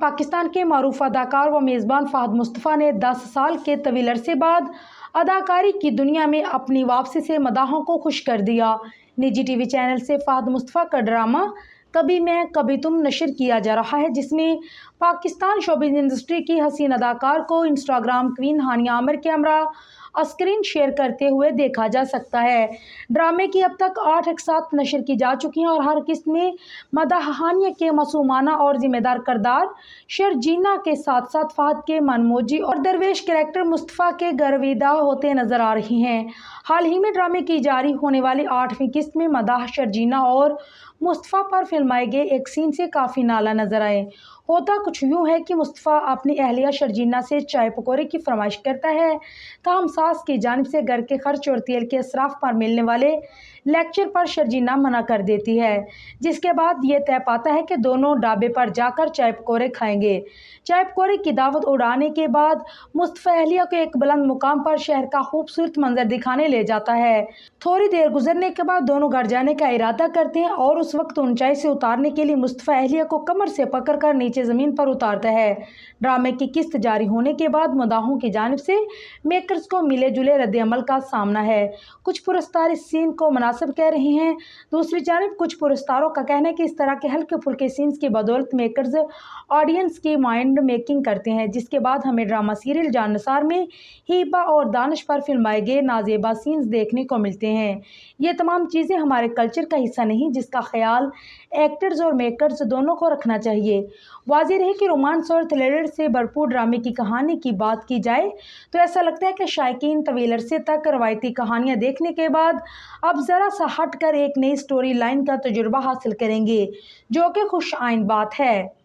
पाकिस्तान के मारूफ अदाकार व मेज़बान फ़हद मुस्तफ़ा ने 10 साल के तवील अरसे बाद अदाकारी की दुनिया में अपनी वापसी से मदाहों को खुश कर दिया। निजी टीवी चैनल से फ़हद मुस्तफ़ा का ड्रामा कभी मैं कभी तुम नशर किया जा रहा है, जिसमें पाकिस्तान शोबिज़ इंडस्ट्री की हसीन अदाकार को इंस्टाग्राम क्वीन हानिया आमिर के हमरा स्क्रीन शेयर करते हुए देखा जा सकता है। ड्रामे की अब तक 8 एपिसोड नशर की जा चुकी हैं और हर किस्त में मदाह हानिया के मासूमाना और जिम्मेदार किरदार शर्जीना के साथ साथ फ़हद के मनमोजी और दरवेश कैरेक्टर मुस्तफ़ा के गर्विदा होते नजर आ रही हैं। हाल ही में ड्रामे की जारी होने वाली 8वीं किस्त में मदाह शर्जीना और मुस्तफ़ा पर फिल्माए गए एक सीन से काफ़ी नाला नजर आए। होता कुछ यूँ है कि मुस्तफ़ा अपनी अहलिया शर्जीना से चाय पकौड़े की फरमाइश करता है, ताहम सास की जानिब से घर के खर्च और तेल के इसराफ पर मिलने वाले लेक्चर पर शर्जीना मना कर देती है, जिसके बाद ये तय पाता है कि दोनों ढाबे पर जाकर चाय पकौड़े खाएंगे। चाय पकौड़े की दावत उड़ाने के बाद मुस्तफ़ा अहलिया को एक बुलंद मुकाम पर शहर का खूबसूरत मंजर दिखाने ले जाता है। थोड़ी देर गुजरने के बाद दोनों घर जाने का इरादा करते हैं और उस वक्त ऊंचाई से उतारने के लिए मुस्तफ़ा अहलिया को कमर से पकड़कर नीचे ज़मीन पर उतारता है। ड्रामे की किस्त जारी होने के बाद मदाहों की जानिब से मेकर्स को मिले जुले रद्द-ए-अमल का सामना है। कुछ पुरस्कार इस सीन को मुनासिब कह रहे हैं, दूसरी जानिब कुछ पुरस्कारों का कहना है कि इस तरह के हल्के फुल्के सीन्स की बदौलत मेकर्स ऑडियंस की माइंड मेकिंग करते हैं, जिसके बाद हमें ड्रामा सीरियल जानसार में हिबा और दानिश पर फिल्माए गए नाजेबा सीन्स देखने को मिलते हैं। ये तमाम चीज़ें हमारे कल्चर का हिस्सा नहीं, जिसका ख्याल एक्टर्स और मेकर्स दोनों को रखना चाहिए। वाज़ेह रहे कि रोमांस और थ्रिलर से भरपूर ड्रामे की कहानी की बात की जाए तो ऐसा लगता है कि शायकीन तवील अरसे तक रवायती कहानियाँ देखने के बाद अब ज़रा सा हट कर एक नई स्टोरी लाइन का तजुर्बा हासिल करेंगे, जो कि खुश आइंद बात है।